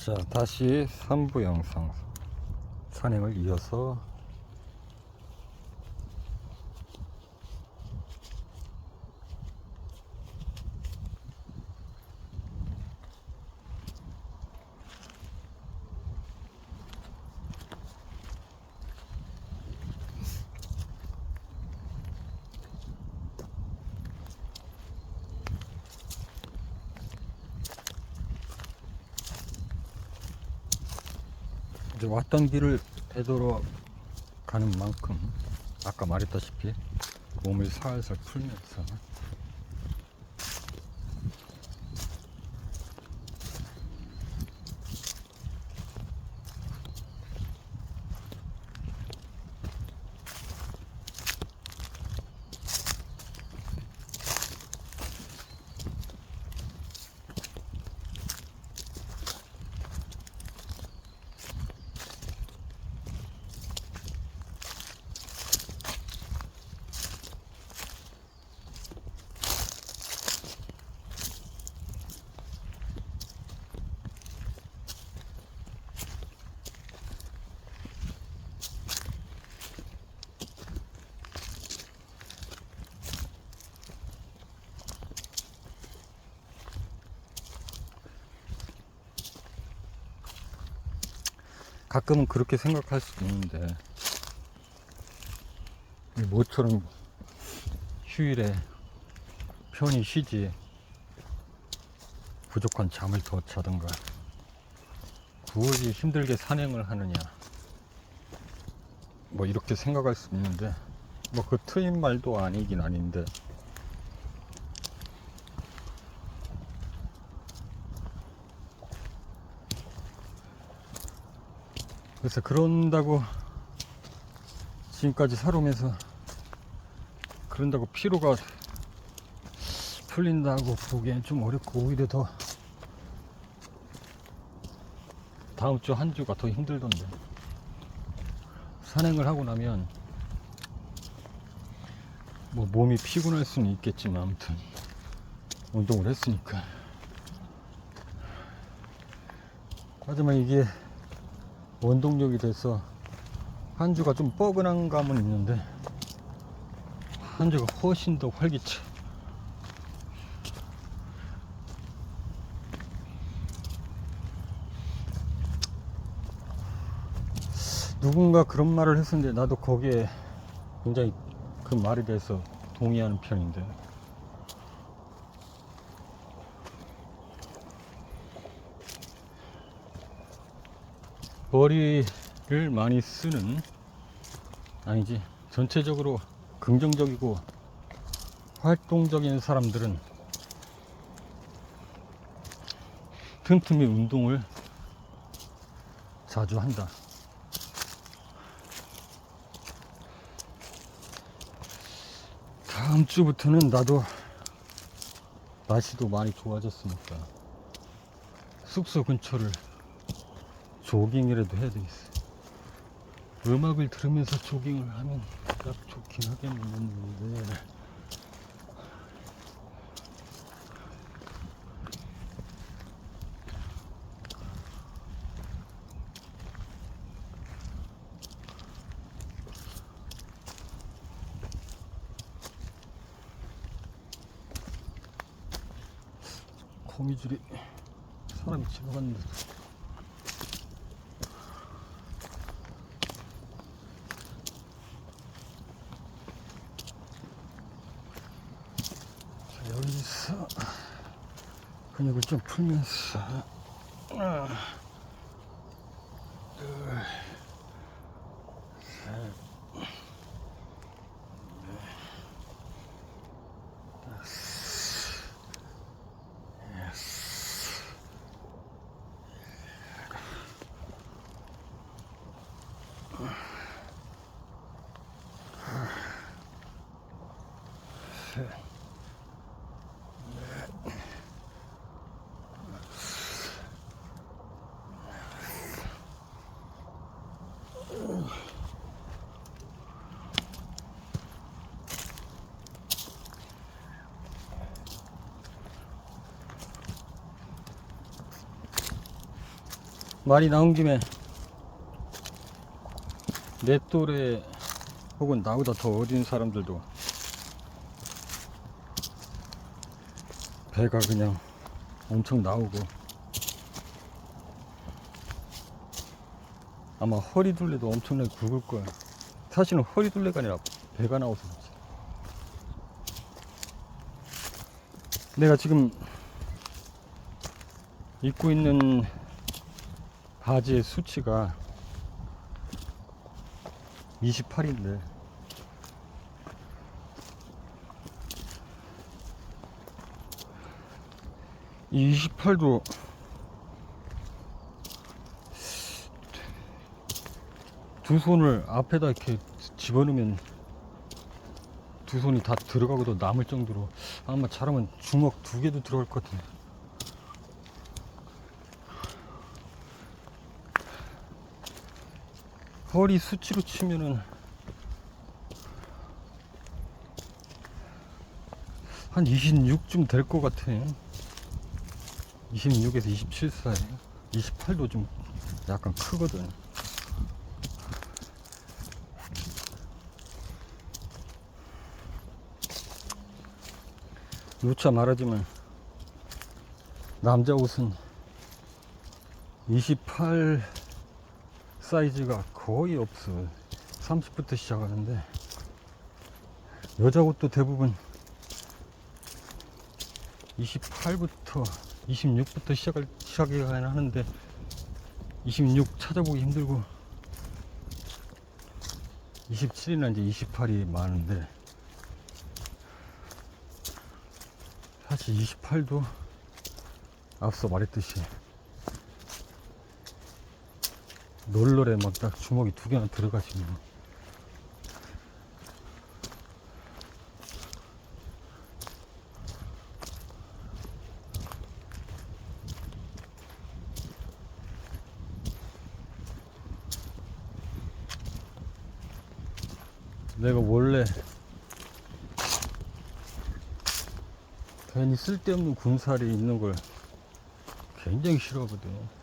자, 다시 3부 영상 산행을 이어서 이제 왔던 길을 되돌아 가는 만큼 아까 말했다시피 몸을 살살 풀면서 가끔은 그렇게 생각할 수도 있는데 모처럼 휴일에 편히 쉬지 부족한 잠을 더 자든가 굳이 힘들게 산행을 하느냐 뭐 이렇게 생각할 수 있는데 뭐 그 틀린 말도 아니긴 아닌데 그래서 그런다고 지금까지 살아오면서 그런다고 피로가 풀린다고 보기엔 좀 어렵고 오히려 더 다음 주 한 주가 더 힘들던데 산행을 하고 나면 뭐 몸이 피곤할 수는 있겠지만 아무튼 운동을 했으니까 하지만 이게 원동력이 돼서 한 주가 좀 뻐근한 감은 있는데 한 주가 훨씬 더 활기차. 누군가 그런 말을 했었는데 나도 거기에 굉장히 그 말에 대해서 동의하는 편인데 머리를 많이 쓰는 아니지 전체적으로 긍정적이고 활동적인 사람들은 틈틈이 운동을 자주 한다. 다음 주부터는 나도 날씨도 많이 좋아졌으니까 숙소 근처를 조깅이라도 해야 되겠어. 음악을 들으면서 조깅을 하면 딱 좋긴 하겠는데 거미줄이 사람이 지나갔는데 여기서 근육을 좀 풀면서 하나, 둘, 셋, 넷, 다섯, 여섯, 셋, 말이 나온 김에 내 또래 혹은 나보다 더 어린 사람들도 배가 그냥 엄청 나오고 아마 허리둘레도 엄청나게 굵을 거야. 사실은 허리둘레가 아니라 배가 나와서 그렇지. 내가 지금 입고 있는 바지의 수치가 28인데 이 28도 두 손을 앞에다 이렇게 집어넣으면 두 손이 다 들어가고도 남을 정도로 아마 잘하면 주먹 2개도 들어갈 것 같은데. 허리 수치로 치면은 한 26쯤 될 것 같아. 26에서 27 사이. 28도 좀 약간 크거든. 누차 말하지만 남자 옷은 28 사이즈가 거의 없어. 30부터 시작하는데 여자 옷도 대부분 28부터 26부터 시작이 하는데 26 찾아보기 힘들고 27이나 이제 28이 많은데 사실 28도 앞서 말했듯이 널널해. 막 딱 주먹이 2개나 들어가시면 내가 원래 괜히 쓸데없는 군살이 있는 걸 굉장히 싫어하거든.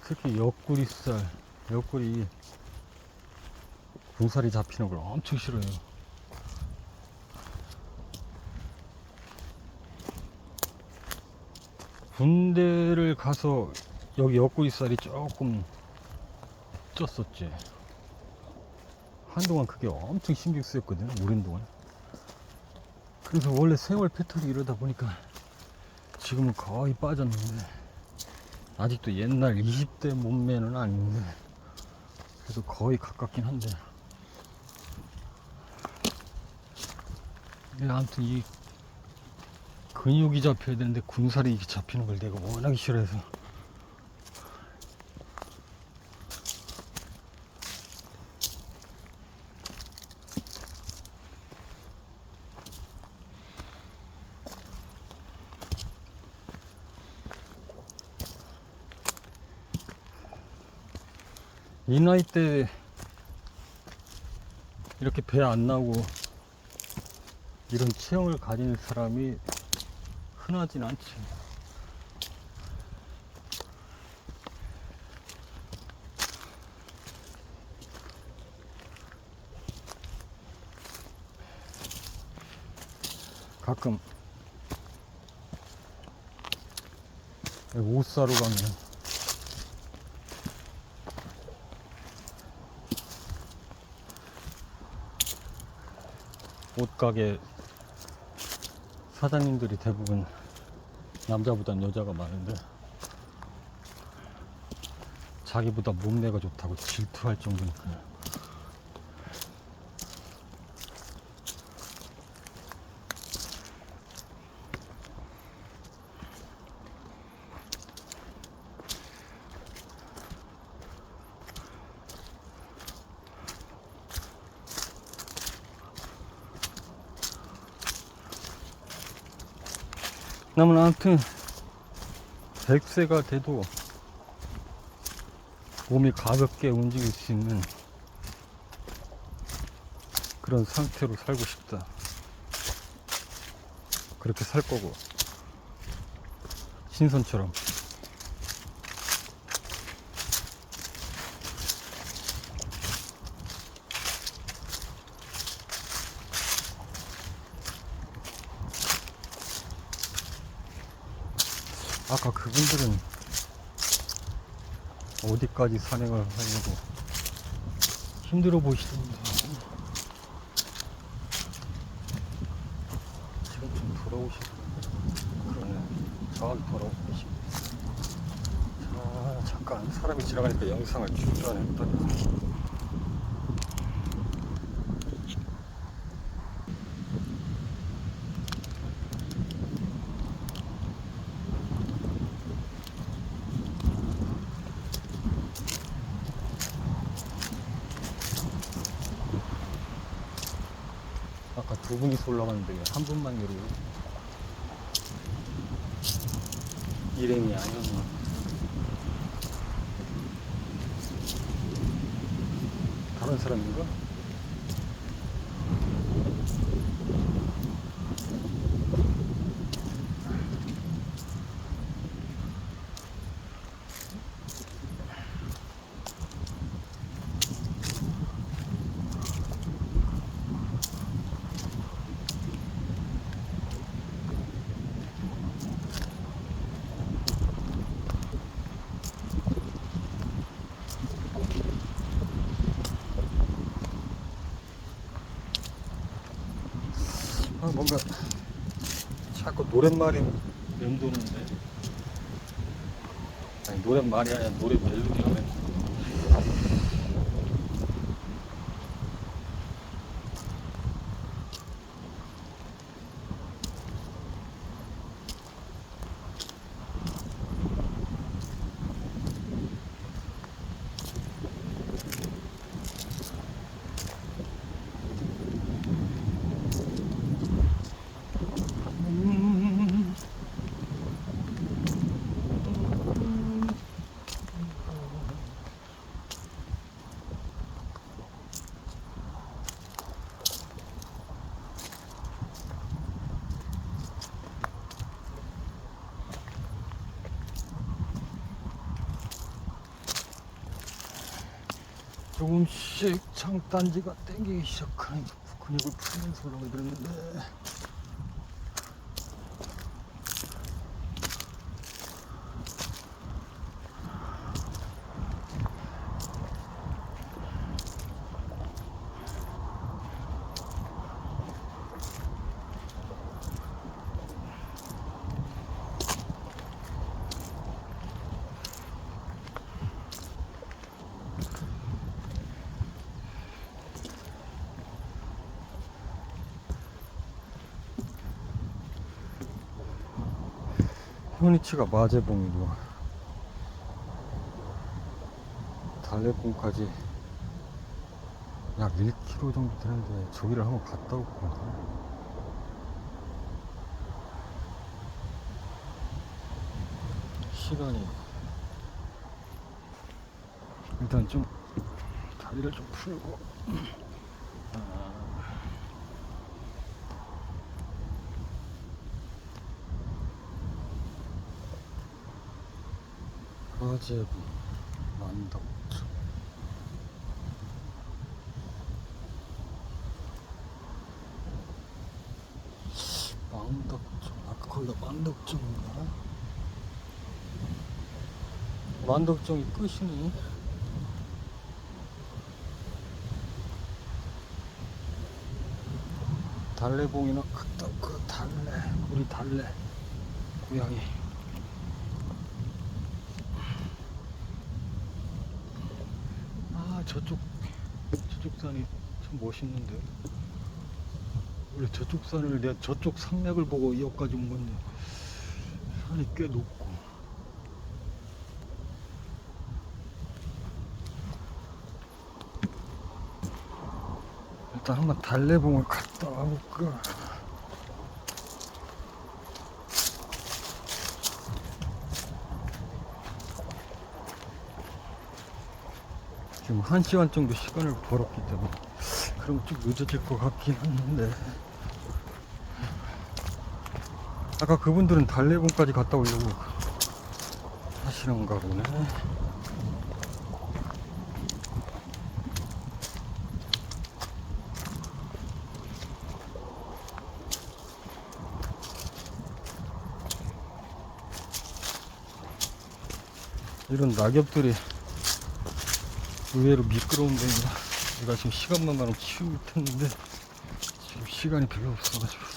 특히 옆구리 군살이 잡히는 걸 엄청 싫어해요. 군대를 가서 여기 옆구리살이 조금 쪘었지. 한동안 그게 엄청 신경 쓰였거든, 오랜 동안. 그래서 원래 생활 패턴이 이러다 보니까 지금은 거의 빠졌는데 아직도 옛날 20대 몸매는 아닌데 그래도 거의 가깝긴 한데 아무튼 이 근육이 잡혀야 되는데 군살이 이렇게 잡히는 걸 내가 워낙에 싫어해서 이 나이 때 이렇게 배 안 나오고 이런 체형을 가진 사람이 흔하진 않지. 가끔 옷 사러 가면 옷가게 사장님들이 대부분 남자보단 여자가 많은데 자기보다 몸매가 좋다고 질투할 정도니까. 나는 아무튼 100세가 돼도 몸이 가볍게 움직일 수 있는 그런 상태로 살고 싶다. 그렇게 살 거고 신선처럼. 아까 그분들은 어디까지 산행을 하려고 힘들어 보이시던데 지금 좀 돌아오시고 그러네. 저기 돌아오고 계시고. 자, 잠깐 사람이 지나가니까 영상을 중단했다. 아까 두 분이서 올라갔는데 왜 한 분만 내려요? 일행이 아니었나? 다른 사람인가? 아, 뭔가 자꾸 노랫말이 맴도는데. 아니, 노랫말이 아니라 노래 멜로디가 맴도는. 조금씩 장단지가 땡기기 시작하는 근육을 풀면서 올라가 들었는데 현이치가 마제봉이고 달래봉까지 약 1km 정도 되는데 저기를 한번 갔다 올까. 시간이 일단 좀 다리를 좀 풀고 마제봉 만덕초 만덕초 아까 거기가 만덕초인가? 만덕정이 끝이니? 달래봉이나 갔다 그 달래 우리 달래 고양이 아 저쪽 산이 참 멋있는데 원래 저쪽 산을 내가 저쪽 산맥을 보고 여기까지 온 건데 산이 꽤 높고 일단 한번 달래봉을 갔다 와볼까. 지금 1시간 정도 시간을 벌었기 때문에 그럼 좀 늦어질 것 같긴 한데 아까 그분들은 달래봉까지 갔다 오려고 하시는가 보네. 이런 낙엽들이 의외로 미끄러운 데입니다. 내가 지금 시간만 많으면 치울 텐데 지금 시간이 별로 없어가지고.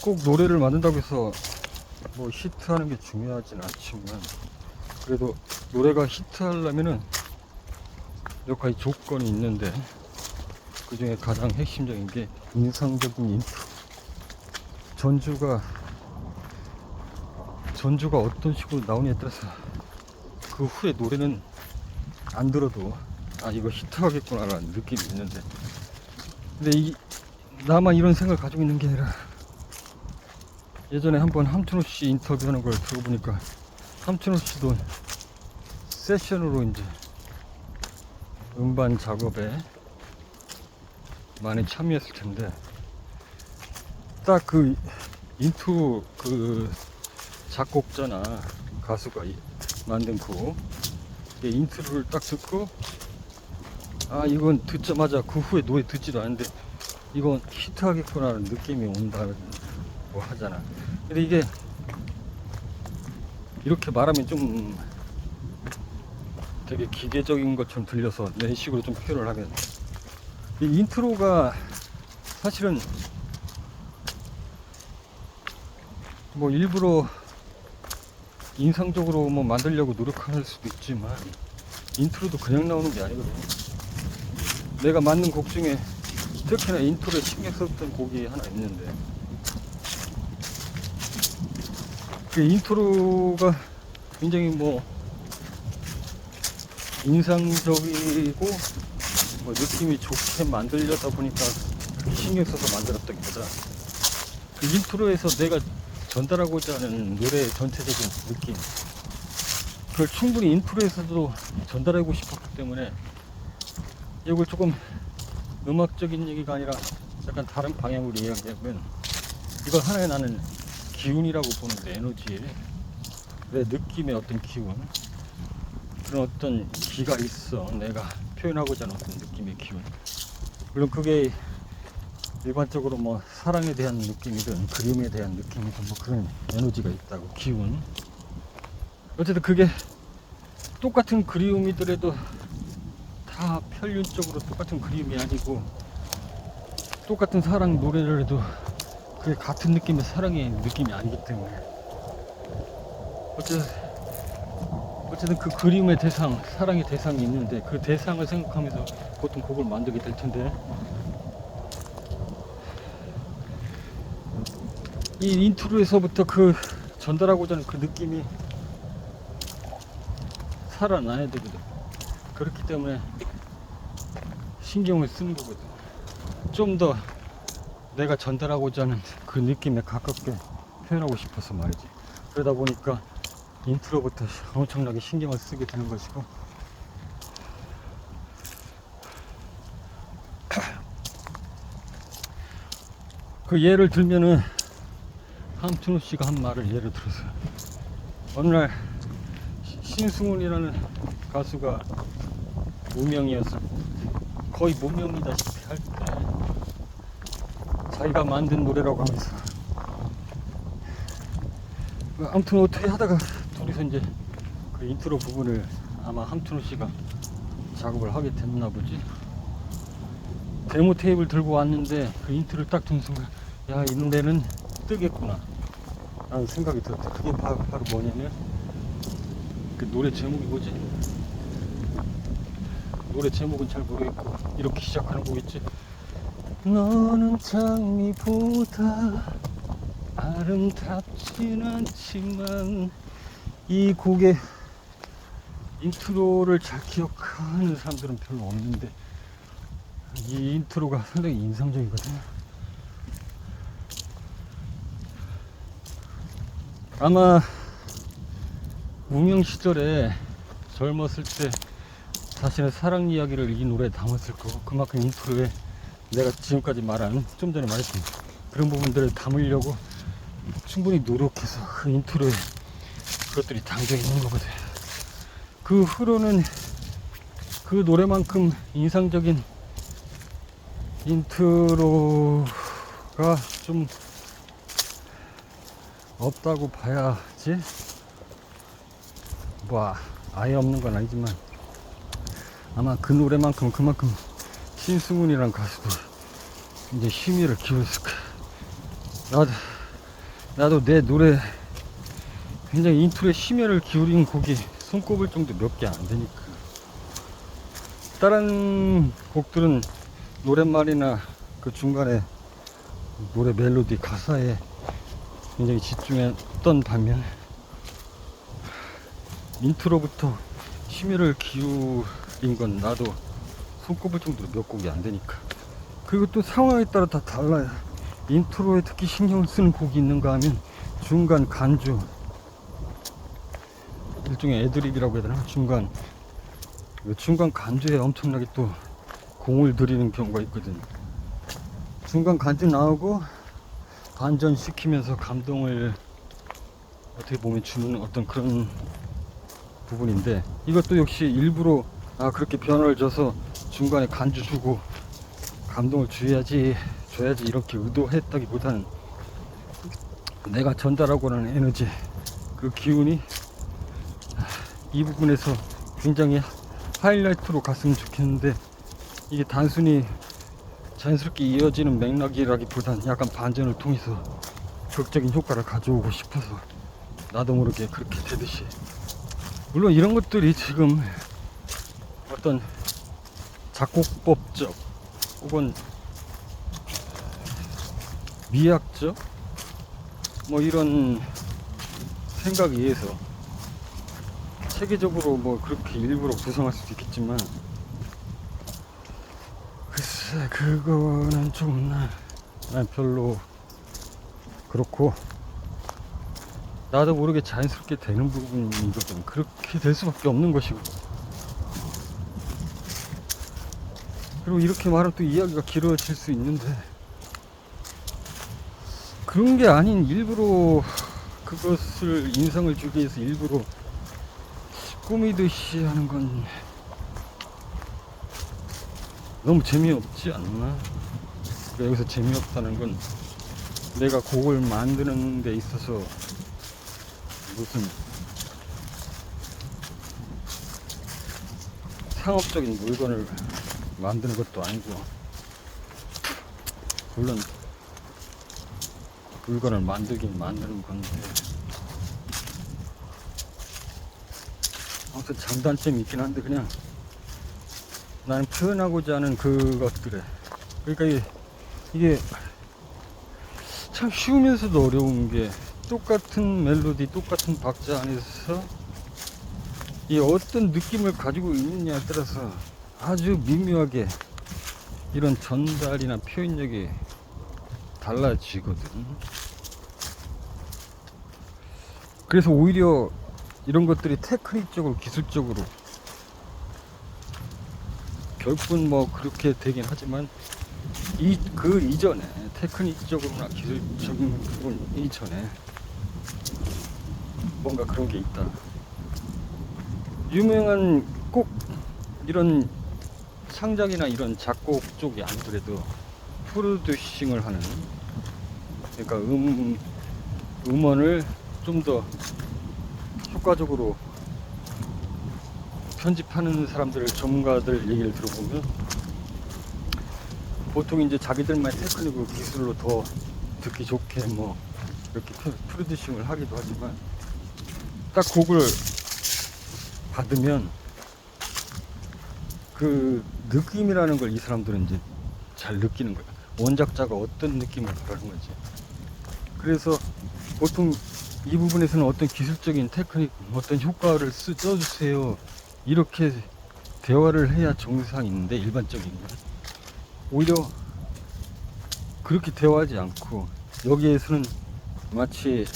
꼭 노래를 만든다고 해서 뭐 히트하는 게 중요하진 않지만, 그래도 노래가 히트하려면은 몇 가지 조건이 있는데, 그 중에 가장 핵심적인 게 인상적인 인트로. 전주가 어떤 식으로 나오냐에 따라서 그 후에 노래는 안 들어도 아 이거 히트하겠구나 라는 느낌이 있는데, 근데 나만 이런 생각을 가지고 있는 게 아니라, 예전에 한번 함춘호 씨 인터뷰하는 걸 들어보니까 함춘호 씨도 세션으로 이제 음반 작업에 많이 참여했을 텐데, 딱 그 인트로 그 작곡자나 가수가 만든 그 인트로를 딱 듣고 아 이건 듣자마자 그 후에 노래 듣지도 않는데 이건 히트하겠구나 하는 느낌이 온다고 하잖아. 근데 이게 이렇게 말하면 좀 되게 기계적인 것처럼 들려서 내 식으로 좀 표현을 하면, 이 인트로가 사실은 뭐 일부러 인상적으로 뭐 만들려고 노력할 수도 있지만, 인트로도 그냥 나오는 게 아니거든. 내가 만든 곡 중에 특히나 인트로에 신경 썼던 곡이 하나 있는데, 그 인트로가 굉장히 뭐 인상적이고 뭐 느낌이 좋게 만들려다 보니까 신경 써서 만들었다기보다, 그 인트로에서 내가 전달하고자 하는 노래의 전체적인 느낌, 그걸 충분히 인트로에서도 전달하고 싶었기 때문에 이걸 조금 음악적인 얘기가 아니라 약간 다른 방향으로 이야기하면, 이걸 하나의 나는 기운이라고 보는데, 에너지, 내 느낌의 어떤 기운, 그런 어떤 기가 있어. 내가 표현하고자 하는 어떤 느낌의 기운. 물론 그게 일반적으로 뭐 사랑에 대한 느낌이든 그림에 대한 느낌이든 뭐 그런 에너지가 있다고, 기운. 어쨌든 그게 똑같은 그리움이더라도 다 편륜적으로 똑같은 그림이 아니고, 똑같은 사랑 노래를 해도 그게 같은 느낌의 사랑의 느낌이 아니기 때문에, 어쨌든 그 그림의 대상, 사랑의 대상이 있는데 그 대상을 생각하면서 보통 곡을 만들게 될 텐데, 이 인트로에서부터 그 전달하고자 하는 그 느낌이 살아나야 되거든. 그렇기 때문에 신경을 쓰는 거거든. 좀 더 내가 전달하고자 하는 그 느낌에 가깝게 표현하고 싶어서 말이지. 그러다 보니까 인트로부터 엄청나게 신경을 쓰게 되는 것이고, 그 예를 들면은 함춘호 씨가 한 말을 예를 들어서, 어느 날 신승훈이라는 가수가 무명이어서 거의 무명이다시피 할 때 자기가 만든 노래라고 하면서 아무튼 어떻게 하다가 둘이서 이제 그 인트로 부분을 아마 함춘호 씨가 작업을 하게 됐나 보지. 데모 테이프를 들고 왔는데 그 인트를 딱 둔 순간 야, 이 노래는 뜨겠구나 라는 생각이 들었대. 그게 바로 뭐냐면 그 노래 제목이 뭐지? 노래 제목은 잘 모르겠고 이렇게 시작하는 곡있지. 너는 장미보다 아름답진 않지만, 이 곡의 인트로를 잘 기억하는 사람들은 별로 없는데 이 인트로가 상당히 인상적이거든요. 아마 무명 시절에 젊었을 때 자신의 사랑 이야기를 이 노래에 담았을 거고, 그만큼 인트로에 내가 지금까지 말한, 좀 전에 말했던 그런 부분들을 담으려고 충분히 노력해서 그 인트로에 그것들이 담겨 있는 거거든. 그 후로는 그 노래만큼 인상적인 인트로가 좀 없다고 봐야지. 뭐 아예 없는 건 아니지만 아마 그 노래만큼 그만큼 신승훈이란 가수도 이제 심의를 기울였을 거야. 나도 내 노래 굉장히 인트로에 심혈을 기울인 곡이 손꼽을 정도 몇 개 안 되니까. 다른 곡들은 노랫말이나 그 중간에 노래 멜로디 가사에 굉장히 집중했던 반면 인트로부터 심혈을 기울인 건 나도 손꼽을 정도로 몇 곡이 안 되니까. 그리고 또 상황에 따라 다 달라요. 인트로에 특히 신경을 쓰는 곡이 있는가 하면 중간 간주, 일종의 애드립이라고 해야 되나? 중간 간주에 엄청나게 또 공을 들이는 경우가 있거든. 중간 간주 나오고 반전시키면서 감동을 어떻게 보면 주는 어떤 그런 부분인데, 이것도 역시 일부러 그렇게 변화를 줘서 중간에 간주 주고 감동을 줘야지 이렇게 의도했다기보다는 내가 전달하고 하는 에너지, 그 기운이 이 부분에서 굉장히 하이라이트로 갔으면 좋겠는데, 이게 단순히 자연스럽게 이어지는 맥락이라기보단 약간 반전을 통해서 극적인 효과를 가져오고 싶어서 나도 모르게 그렇게 되듯이. 물론 이런 것들이 지금 어떤 작곡법적 혹은 미학적 뭐 이런 생각에 의해서 체계적으로 뭐 그렇게 일부러 구성할 수도 있겠지만, 글쎄 그거는 좀 난 별로 그렇고, 나도 모르게 자연스럽게 되는 부분이거든. 그렇게 될 수밖에 없는 것이고. 그리고 이렇게 말하면 또 이야기가 길어질 수 있는데, 그런 게 아닌 일부러 그것을 인상을 주기 위해서 일부러 꾸미듯이 하는 건 너무 재미없지 않나? 그러니까 여기서 재미없다는 건 내가 곡을 만드는 데 있어서 무슨 상업적인 물건을 만드는 것도 아니고, 물론 물건을 만들긴 만드는 건데 아무튼 장단점이 있긴 한데, 그냥 나는 표현하고자 하는 그것들에, 그러니까 이게 참 쉬우면서도 어려운 게, 똑같은 멜로디 똑같은 박자 안에서 이 어떤 느낌을 가지고 있느냐에 따라서 아주 미묘하게 이런 전달이나 표현력이 달라지거든. 그래서 오히려 이런 것들이 테크닉적으로 기술적으로 결국은 뭐 그렇게 되긴 하지만, 그 이전에 테크닉적으로나 기술적인 부분 이전에 뭔가 그런 게 있다. 유명한 꼭 이런 창작이나 이런 작곡 쪽이 아니더라도 프로듀싱을 하는, 그러니까 음원을 좀 더 효과적으로 편집하는 사람들, 전문가들 얘기를 들어보면 보통 이제 자기들만의 테크닉으로 기술로 더 듣기 좋게 뭐 이렇게 프로듀싱을 하기도 하지만 딱 곡을 받으면 그 느낌이라는 걸 이 사람들은 이제 잘 느끼는 거야. 원작자가 어떤 느낌을 바라는 건지. 그래서 보통 이 부분에서는 어떤 기술적인 테크닉, 어떤 효과를 써주세요. 이렇게 대화를 해야 정상인데, 일반적인 건. 오히려 그렇게 대화하지 않고, 여기에서는 마치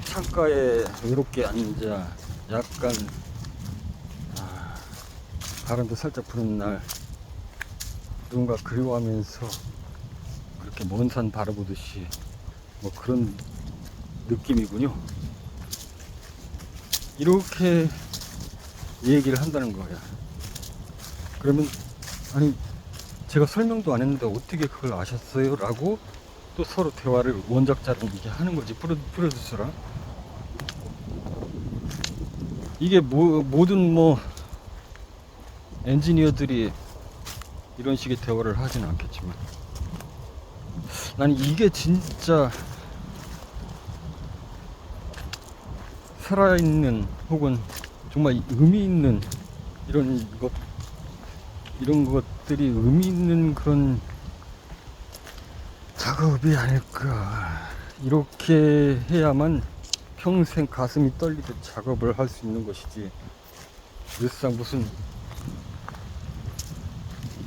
창가에 외롭게 앉아 약간 바람도 살짝 부는 날 누군가 그리워하면서 그렇게 먼 산 바라보듯이 뭐 그런 느낌이군요. 이렇게 얘기를 한다는 거야. 그러면 아니 제가 설명도 안 했는데 어떻게 그걸 아셨어요? 라고 또 서로 대화를 원작자랑 이렇게 하는 거지. 프로듀서랑. 이게 모든 뭐 엔지니어들이 이런 식의 대화를 하지는 않겠지만 나는 이게 진짜 살아있는 혹은 정말 의미 있는 이런 것들이 의미 있는 그런 작업이 아닐까. 이렇게 해야만 평생 가슴이 떨리듯 작업을 할 수 있는 것이지, 늘상 무슨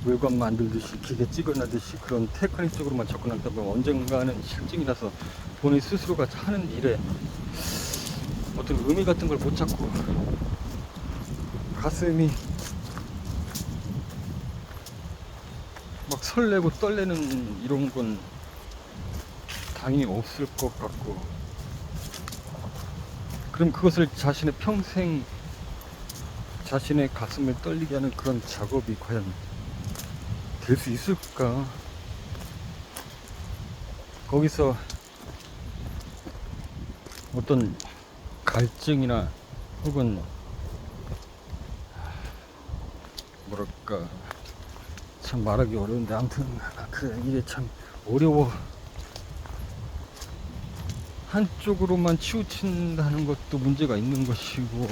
물건 만들듯이 기계 찍어내듯이 그런 테크닉적으로만 접근한다 보면 언젠가는 실증이 나서 본인 스스로가 하는 일에 어떤 의미 같은 걸 못 찾고 가슴이 막 설레고 떨리는 이런 건 당연히 없을 것 같고, 그럼 그것을 자신의 평생 자신의 가슴을 떨리게 하는 그런 작업이 과연 될 수 있을까? 거기서 어떤 갈증이나 혹은 뭐랄까 참 말하기 어려운데, 아무튼 이게 참 어려워. 한쪽으로만 치우친다는 것도 문제가 있는 것이고,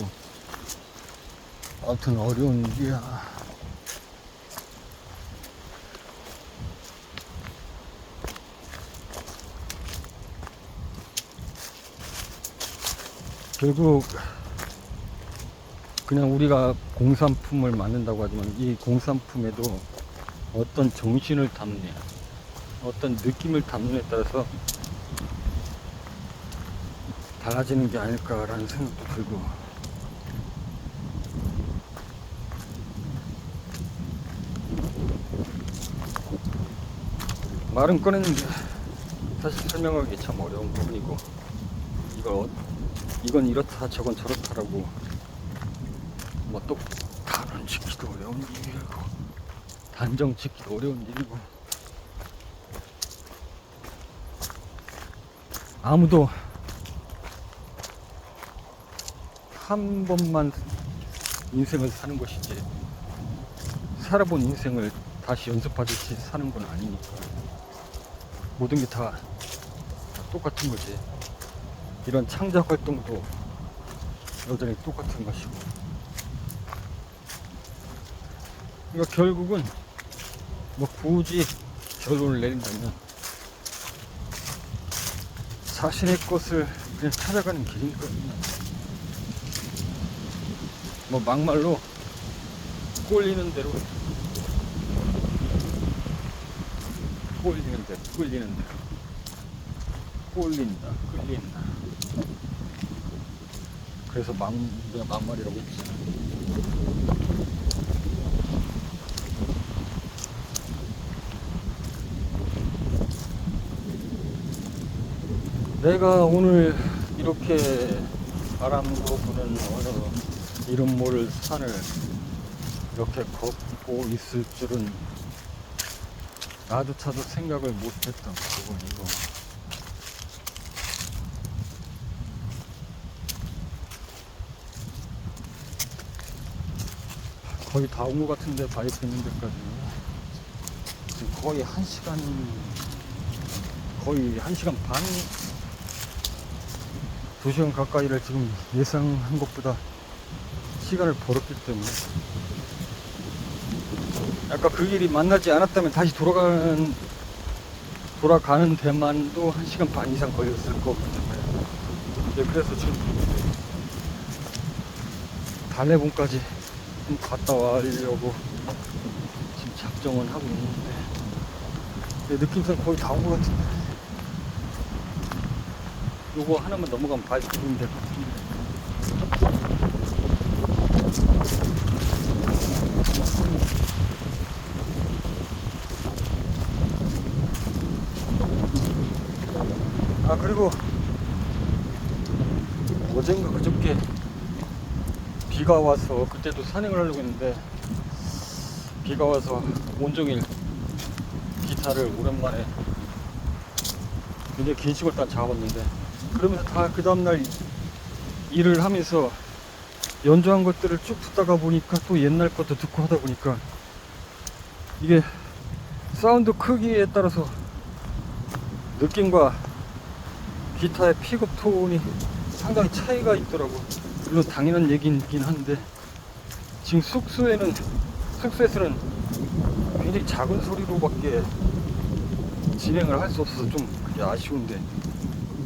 아무튼 어려운 일이야. 결국 그냥 우리가 공산품을 만든다고 하지만 이 공산품에도 어떤 정신을 담느냐, 어떤 느낌을 담느냐에 따라서 달라지는 게 아닐까라는 생각도 들고, 말은 꺼냈는데 사실 설명하기 참 어려운 부분이고, 이건 이렇다 저건 저렇다라고 뭐 또 단언 짓기도 어려운 일이고 단정 짓기도 어려운 일이고, 아무도 한 번만 인생을 사는 것이지 살아본 인생을 다시 연습하듯이 사는 건 아니니까 모든 게 다 똑같은 거지. 이런 창작 활동도 여전히 똑같은 것이고, 그러니까 결국은 뭐 굳이 결론을 내린다면 자신의 것을 그냥 찾아가는 길이니까, 뭐 막말로 꼴리는 대로 끌린다, 끌린다. 그래서 내가 막말이라고 했지. 내가 오늘 이렇게 바람도 부는 어느 이름 모를 산을 이렇게 걷고 있을 줄은 나조차도 생각을 못했던 부분이고, 거의 다 온 것 같은데, 바이크 있는 데까지. 지금 거의 1시간, 거의 1시간 반, 2시간 가까이를 지금 예상한 것보다 시간을 벌었기 때문에. 아까 그 길이 만나지 않았다면 다시 돌아가는 데만도 1시간 반 이상 걸렸을 거거든요. 네, 그래서 지금 달래봉까지 좀 갔다 와려고 지금 작정은 하고 있는데, 네, 느낌상 거의 다 온 것 같은데, 요거 하나만 넘어가면 바이크 부르면 될 것 같은데. 아, 그리고 어젠가 그저께 비가 와서, 그때도 산행을 하려고 했는데 비가 와서 온종일 기타를 오랜만에 굉장히 긴 시간 동안 잡았는데, 그러면서 다 그 다음날 일을 하면서 연주한 것들을 쭉 듣다가 보니까 또 옛날 것도 듣고 하다 보니까 이게 사운드 크기에 따라서 느낌과 기타의 픽업 톤이 상당히 차이가 있더라고. 물론 당연한 얘기긴 한데, 지금 숙소에서는 굉장히 작은 소리로밖에 진행을 할 수 없어서 좀 그게 아쉬운데,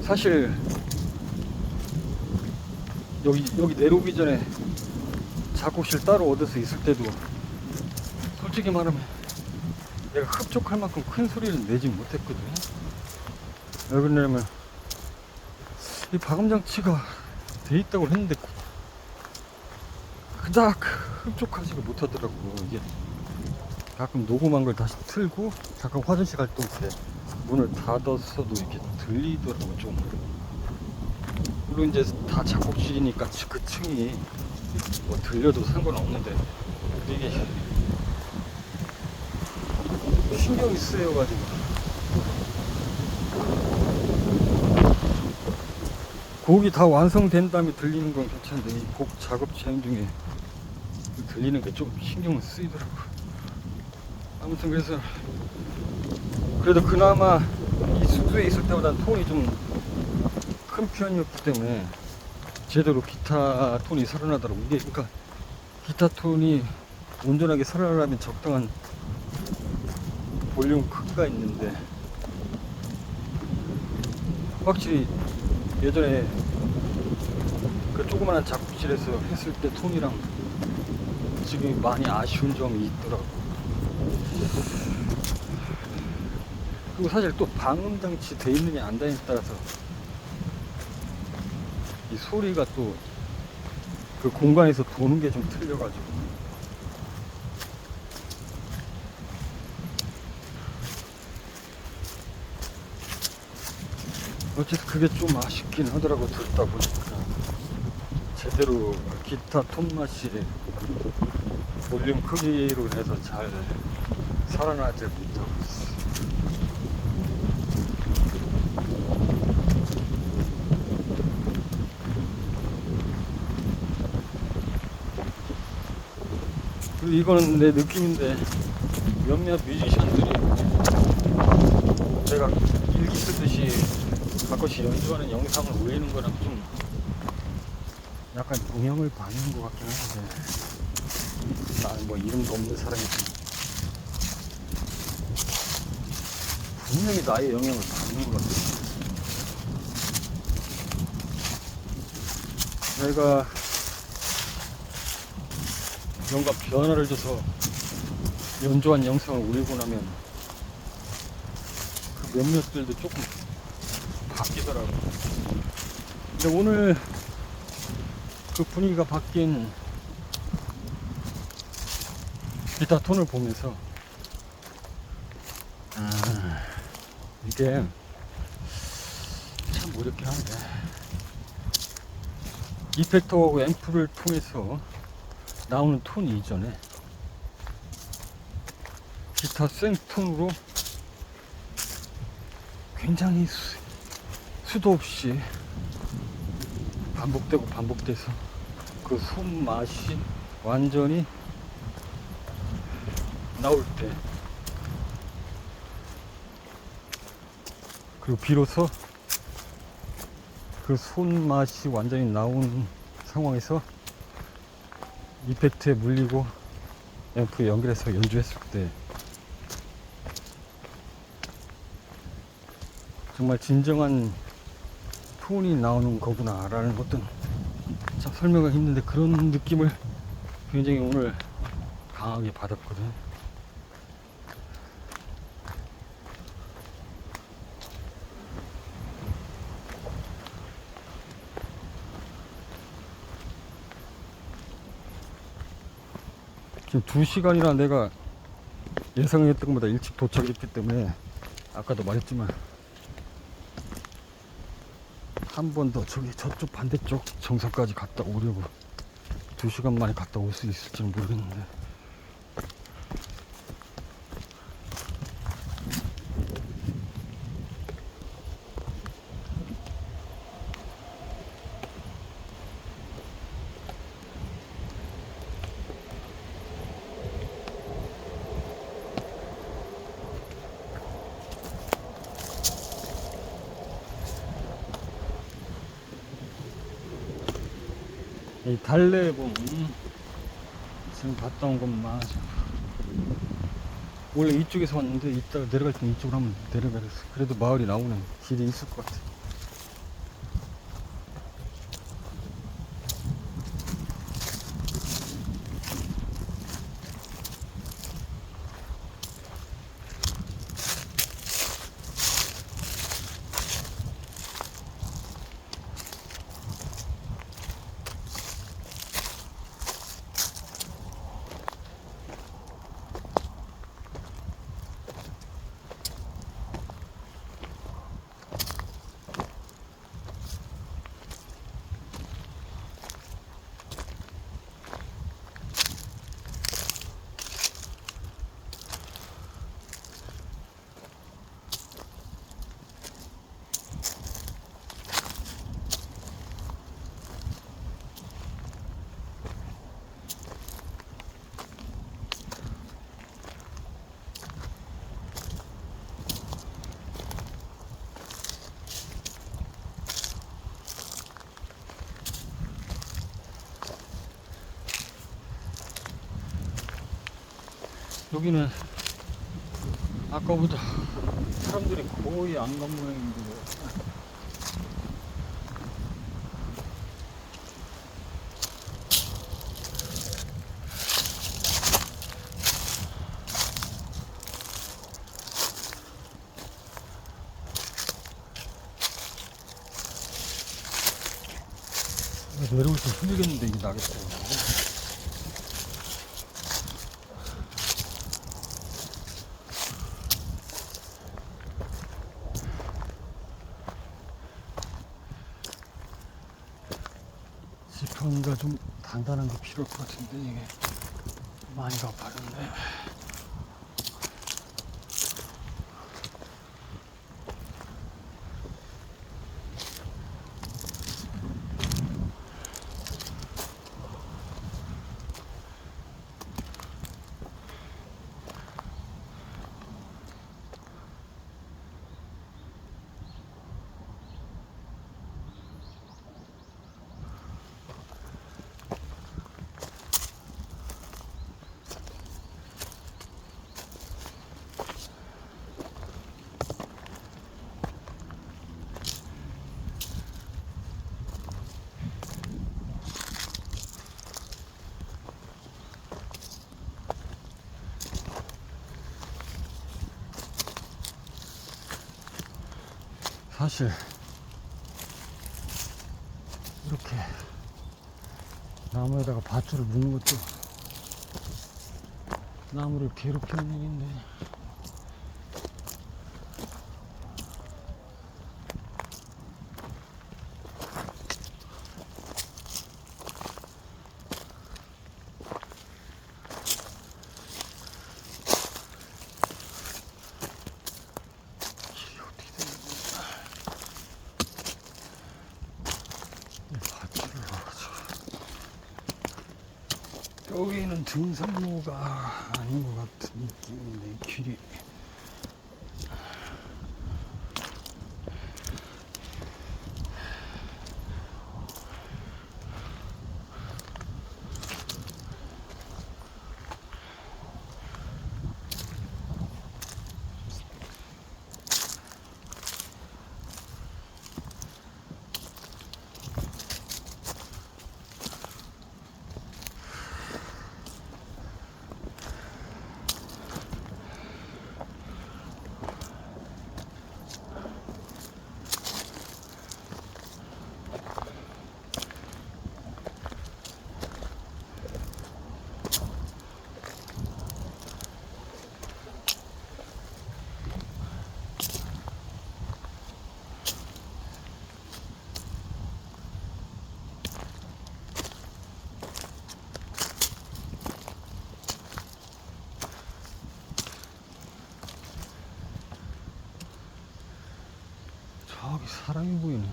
사실 여기 내려오기 전에 작곡실 따로 얻어서 있을 때도 솔직히 말하면 내가 흡족할 만큼 큰 소리를 내지 못했거든. 왜 그러냐면 이 방음장치가 돼 있다고 했는데 그닥 흡족하지가 못하더라고. 이게 가끔 녹음한 걸 다시 틀고 잠깐 화장실 갈 때 문을 닫았어도 이렇게 들리더라고 좀. 물론 이제 다 작곡실이니까 그 층이 뭐 들려도 상관없는데, 이게 신경이 쓰여가지고. 곡이 다 완성된 다음에 들리는 건 괜찮은데, 이 곡 작업 진행 중에 들리는 게 좀 신경을 쓰이더라고. 아무튼 그래도 그나마 이 숙소에 있을 때보다 톤이 좀 큰 편이었기 때문에 제대로 기타 톤이 살아나더라고. 이게 그러니까 기타 톤이 온전하게 살아나려면 적당한 볼륨 크기가 있는데, 확실히 예전에 그 조그만한 작업실에서 했을 때 톤이랑 지금 많이 아쉬운 점이 있더라고. 그리고 사실 또 방음장치 돼 있느냐 안 돼 있느냐에 따라서 이 소리가 또 그 공간에서 도는 게 좀 틀려가지고. 어쨌든 그게 좀 아쉽긴 하더라고. 듣다 보니까 제대로 기타 톤 맛이 볼륨 크기로 해서 잘 살아나지 못하고 있어. 그리고 이거는 내 느낌인데, 몇몇 뮤지션들이 제가 일기 쓰듯이 가끔씩 연주하는 영상을 올리는 거랑 좀 약간 영향을 받는 것 같긴 한데, 나는 뭐 이름도 없는 사람이지 분명히 나의 영향을 받는 것 같아. 내가 뭔가 변화를 줘서 연주한 영상을 올리고 나면 그 몇몇들도 조금 바뀌더라고. 근데 오늘 그 분위기가 바뀐 기타 톤을 보면서 이게 참 어렵긴 한데, 이펙터하고 앰프를 통해서 나오는 톤이 이전에 기타 생톤으로 굉장히 수도 없이 반복되고 반복돼서 그 손맛이 완전히 나올 때, 그리고 비로소 그 손맛이 완전히 나온 상황에서 이펙트에 물리고 앰프에 연결해서 연주했을 때 정말 진정한 톤이 나오는 거구나 라는 어떤, 참 설명하기 힘든데 그런 느낌을 굉장히 오늘 강하게 받았거든. 지금 2시간이나 내가 예상했던 것보다 일찍 도착했기 때문에 아까도 말했지만 한 번 더 저쪽 반대쪽 정상까지 갔다 오려고 2시간 만에 갔다 올 수 있을지는 모르겠는데, 이 달래봉 지금 갔다 온 것만 원래 이쪽에서 왔는데 이따가 내려갈 때는 이쪽으로 한번 내려가겠어. 그래도 마을이 나오는 길이 있을 것 같아. 여기는 아까보다 사람들이 거의 안 간 모양인데, 내려올 때 힘들겠는데 이게 나겠다. 지퍼가 좀 단단한 게 필요할 것 같은데 이게 많이 가파른데. 사실 이렇게 나무에다가 밧줄을 묶는 것도 나무를 괴롭히는 일인데, 길이 어떻게 되는 거야? 이 밧줄을 넣어가지고 여기는 등산로가 아닌 것 같은 느낌인데, 길이. 저기 사람이 보이네.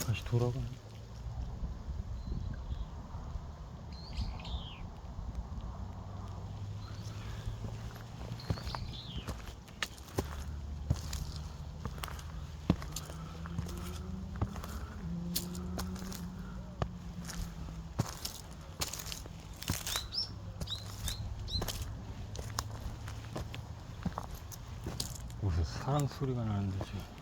다시 돌아가네. 무슨 사람 소리가 나는데 지금.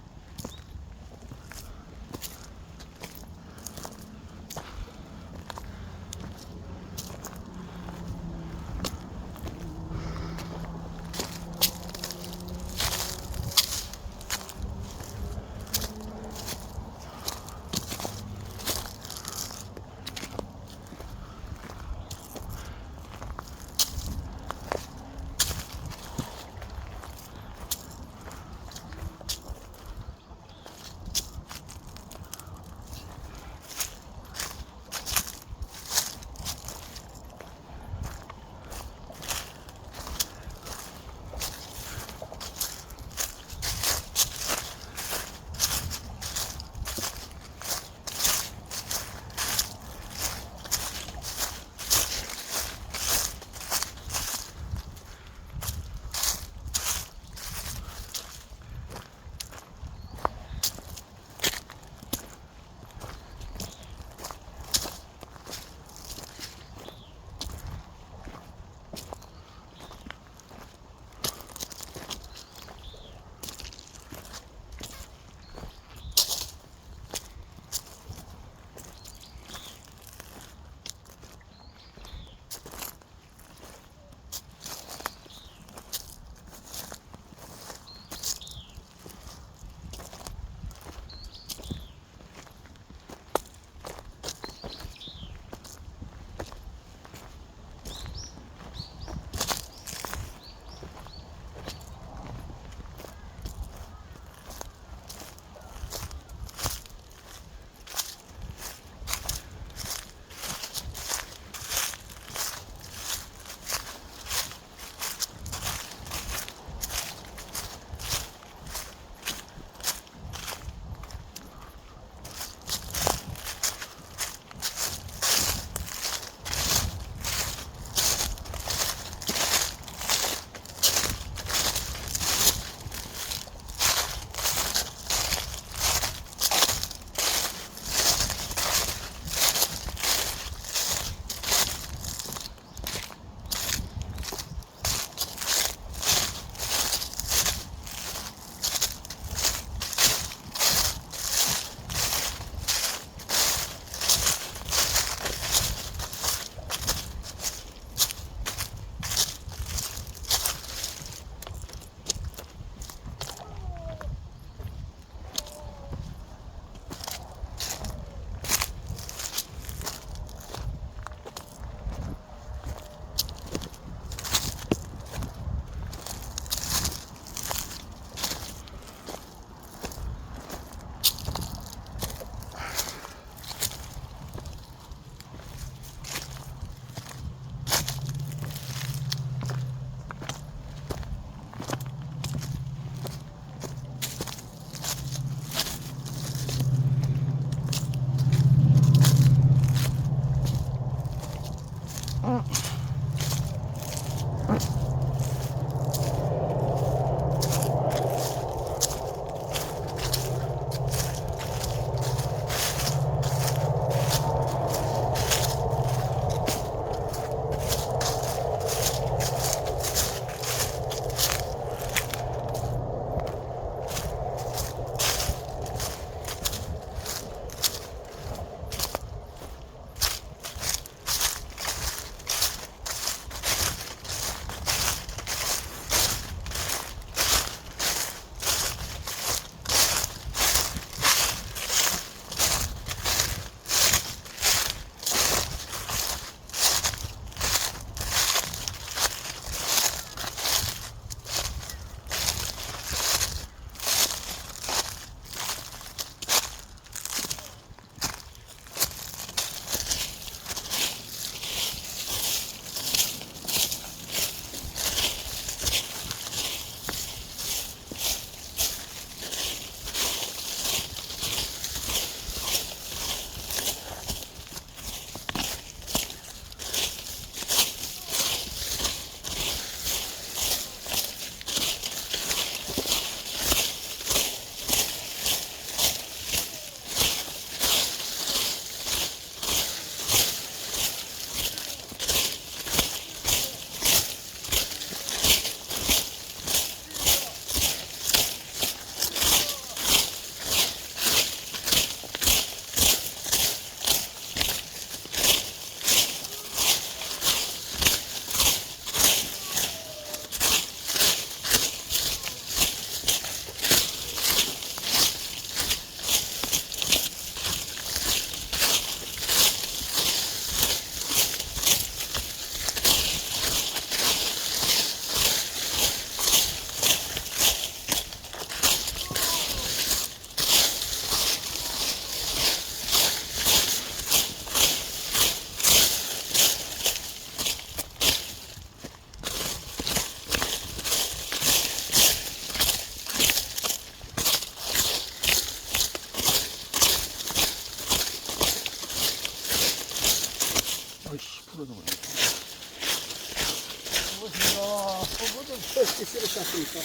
고맙습니다. 소보도 펼치시를 쌌으니까.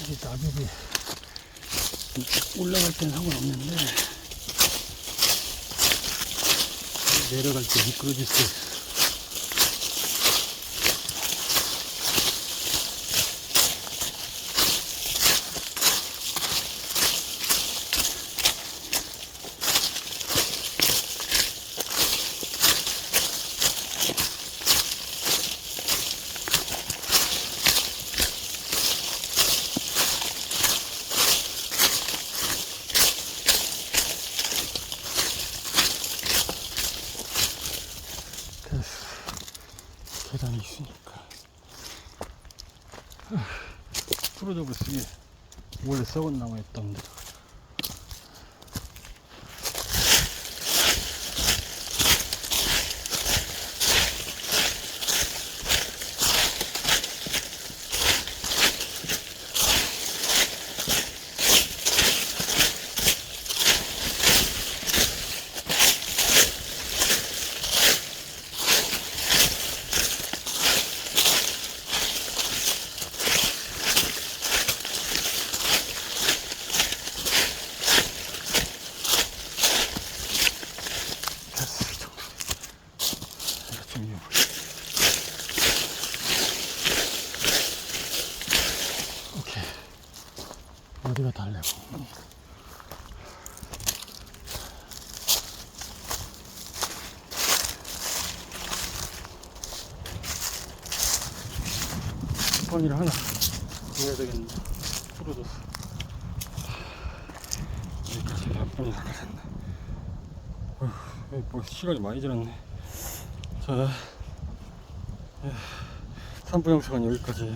이게 낙엽이 올라갈 땐 상관없는데 내려갈 때 미끄러질 수 있어. 계단이 있으니까 풀어져 버렸으니 원래 썩은 나무였던 데가 오케이. 어디가 달래고. 뻥이를 하나 해야 되겠는데 부러졌어. 여기까지 몇 번이나 가셨네. 뭐 시간이 많이 지났네. 자, 3부 영상은 여기까지.